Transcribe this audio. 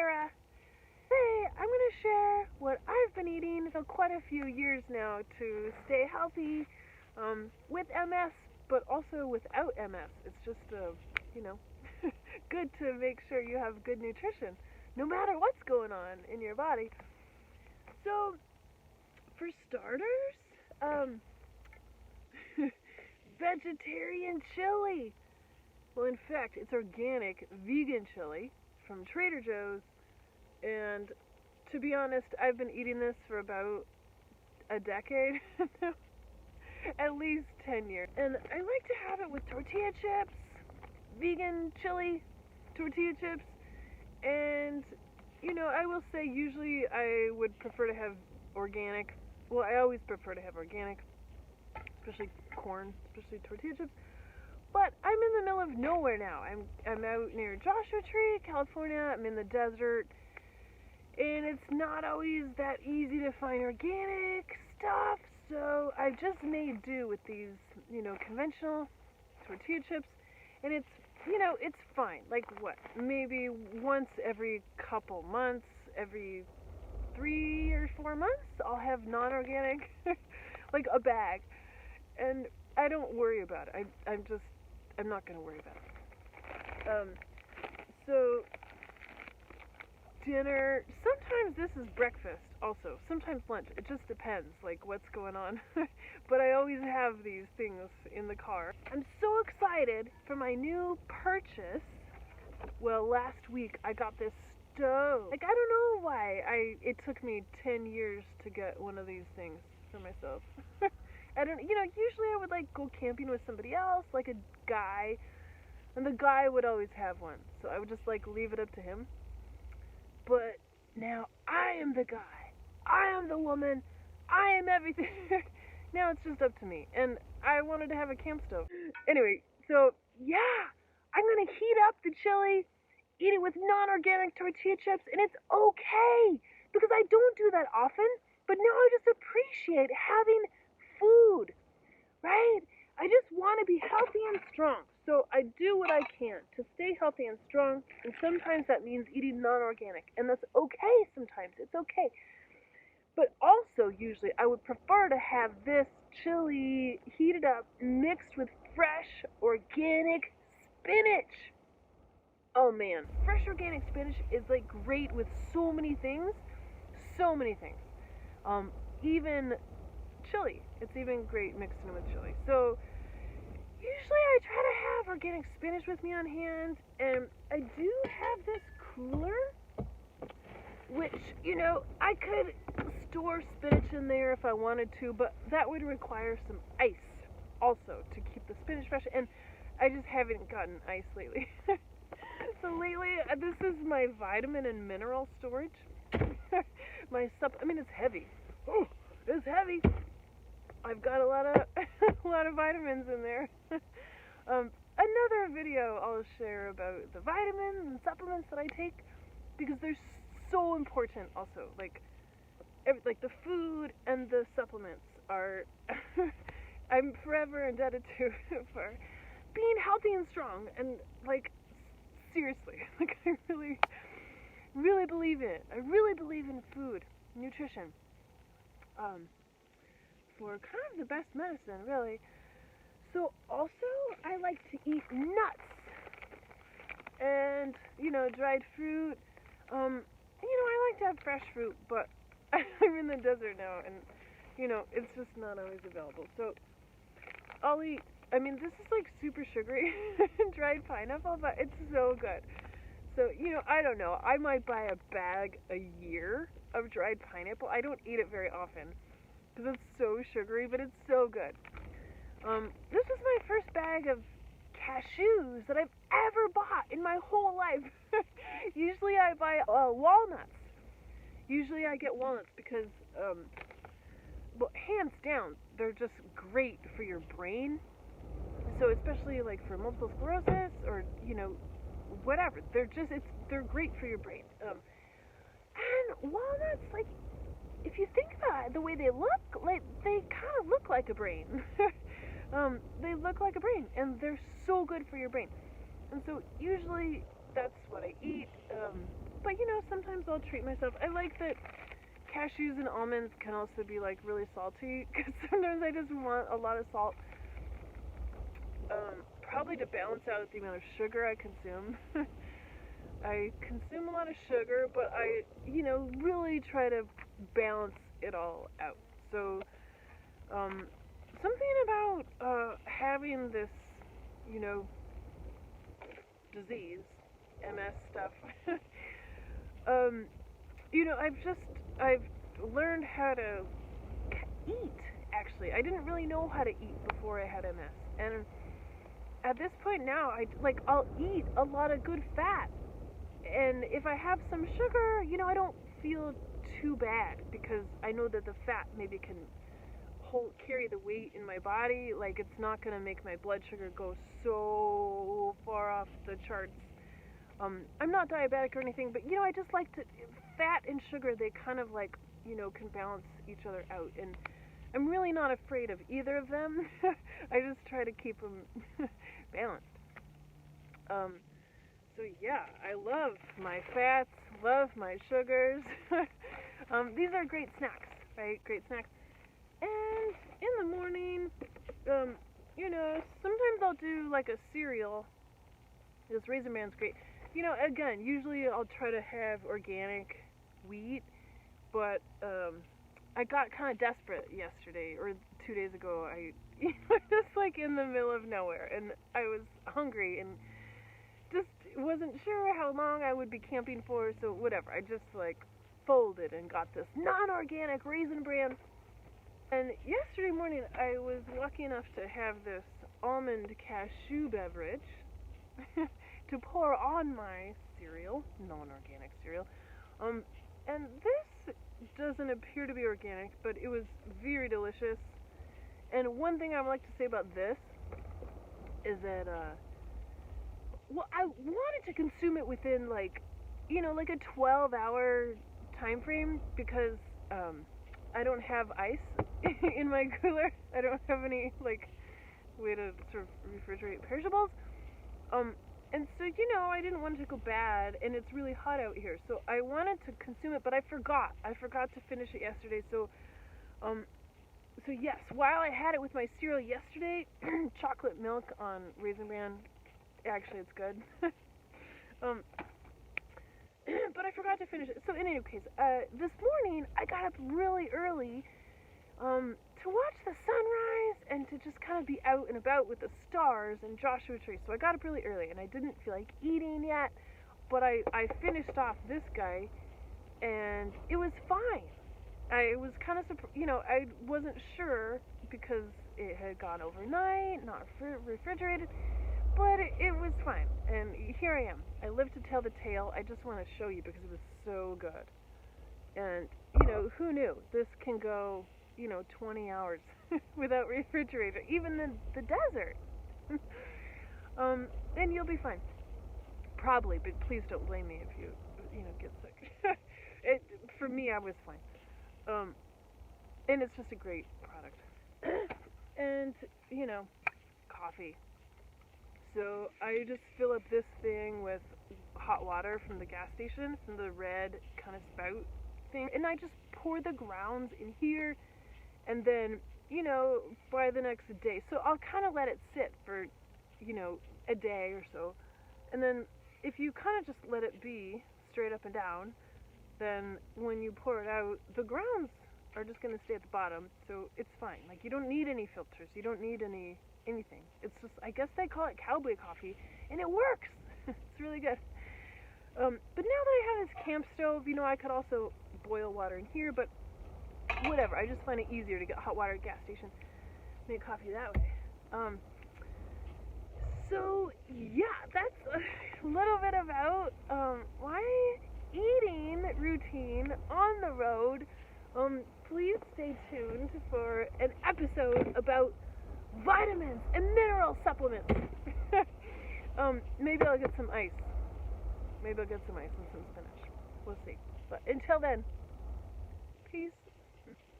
Sarah. Today I'm going to share what I've been eating for quite a few years now to stay healthy with MS, but also without MS. It's just, good to make sure you have good nutrition, no matter what's going on in your body. So, for starters, vegetarian chili. Well, in fact, it's organic, vegan chili from Trader Joe's. And to be honest, I've been eating this for about a decade, at least 10 years. And I like to have it with tortilla chips, vegan chili, tortilla chips. And, I will say usually I would prefer to have organic. Well, I always prefer to have organic, especially corn, especially tortilla chips. But I'm in the middle of nowhere now. I'm out near Joshua Tree, California. I'm in the desert. And it's not always that easy to find organic stuff. So I just made do with these, conventional tortilla chips. And it's, it's fine. Like what? Maybe once every couple months, every 3 or 4 months, I'll have non-organic, like a bag. And I don't worry about it. I'm not going to worry about it. So, dinner, sometimes this is breakfast also, sometimes lunch. It just depends, like, what's going on. But I always have these things in the car. I'm so excited for my new purchase. Well, last week I got this stove. Like, I don't know why it took me 10 years to get one of these things for myself. I don't, usually I would, go camping with somebody else, like a guy, and the guy would always have one, so I would just, leave it up to him. But now I am the guy. I am the woman. I am everything. Now it's just up to me, and I wanted to have a camp stove. Anyway, so, yeah, I'm going to heat up the chili, eat it with non-organic tortilla chips, and it's okay, because I don't do that often, but now I just appreciate having food, right? I just want to be healthy and strong. So I do what I can to stay healthy and strong, and sometimes that means eating non-organic, and that's okay sometimes. It's okay. But also, usually, I would prefer to have this chili heated up, mixed with fresh organic spinach. Oh man, fresh organic spinach is great with so many things. So many things. Even chili. It's even great mixed in with chili. So usually I try to have organic spinach with me on hand, and I do have this cooler, which, I could store spinach in there if I wanted to, but that would require some ice also to keep the spinach fresh, and I just haven't gotten ice lately. So lately, this is my vitamin and mineral storage. It's heavy. Oh, it's heavy. I've got a lot of vitamins in there. Another video I'll share about the vitamins and supplements that I take, because they're so important also. The food and the supplements are, I'm forever indebted to for being healthy and strong, and seriously, I really, really believe in it. I really believe in food, nutrition. For kind of the best medicine, really. So also, I like to eat nuts and, dried fruit. I like to have fresh fruit, but I'm in the desert now, and, it's just not always available. So I'll eat, this is super sugary, dried pineapple, but it's so good. So, I don't know, I might buy a bag a year of dried pineapple. I don't eat it very often, because it's so sugary, but it's so good. This is my first bag of cashews that I've ever bought in my whole life. Usually I buy walnuts. Usually I get walnuts because, hands down, they're just great for your brain. So especially for multiple sclerosis or, whatever. They're great for your brain. And walnuts, if you think about it, the way they look, they kind of look like a brain. They look like a brain, and they're so good for your brain. And so usually that's what I eat. But sometimes I'll treat myself. I like that cashews and almonds can also be like really salty, because sometimes I just want a lot of salt. Probably to balance out the amount of sugar I consume. I consume a lot of sugar, but I, really try to balance it all out. So, something about having this, disease, MS stuff. I've learned how to eat. Actually, I didn't really know how to eat before I had MS, and at this point now, I'll eat a lot of good fat. And if I have some sugar, I don't feel too bad, because I know that the fat maybe can carry the weight in my body. Like, it's not going to make my blood sugar go so far off the charts. I'm not diabetic or anything, but, I just like to, fat and sugar, they kind of can balance each other out. And I'm really not afraid of either of them. I just try to keep them balanced. So yeah, I love my fats, love my sugars. These are great snacks, right? Great snacks. And in the morning, sometimes I'll do like a cereal. This Raisin Bran's great. Again, usually I'll try to have organic wheat, but I got kind of desperate yesterday, or 2 days ago. I just in the middle of nowhere, and I was hungry and just wasn't sure how long I would be camping for, so whatever. I just folded and got this non-organic Raisin Bran. And yesterday morning I was lucky enough to have this almond cashew beverage to pour on my cereal, non-organic cereal. And this doesn't appear to be organic, but it was very delicious. And one thing I would like to say about this is that, I wanted to consume it within a 12-hour time frame, because I don't have ice in my cooler. I don't have any way to sort of refrigerate perishables. And so, I didn't want it to go bad, and it's really hot out here. So I wanted to consume it, but I forgot. I forgot to finish it yesterday. So yes, while I had it with my cereal yesterday, chocolate milk on Raisin Bran, actually it's good. But I forgot to finish it. So in any case, this morning I got up really early to watch the sunrise and to just kind of be out and about with the stars and Joshua Tree. So I got up really early, and I didn't feel like eating yet, but I finished off this guy, and it was fine. I was kind of I wasn't sure, because it had gone overnight, not refrigerated, but it was fine. And here I am. I live to tell the tale. I just want to show you because it was so good. And, who knew? This can go, 20 hours without refrigerator, even the desert. And you'll be fine. Probably, but please don't blame me if you, get sick. For me, I was fine. And it's just a great product. And, coffee. So I just fill up this thing with hot water from the gas station, from the red kind of spout thing, and I just pour the grounds in here, and then, by the next day, so I'll kind of let it sit for, a day or so, and then if you kind of just let it be straight up and down, then when you pour it out, the grounds are just going to stay at the bottom, so it's fine. You don't need any filters, you don't need anything. It's just, I guess they call it cowboy coffee, and it works. It's really good. But now that I have this camp stove, I could also boil water in here, but whatever. I just find it easier to get hot water at a gas station, make coffee that way. So yeah, that's a little bit about my eating routine on the road. Please stay tuned for an episode about vitamins and mineral supplements. Maybe I'll get some ice. Maybe I'll get some ice and some spinach. We'll see. But until then, peace.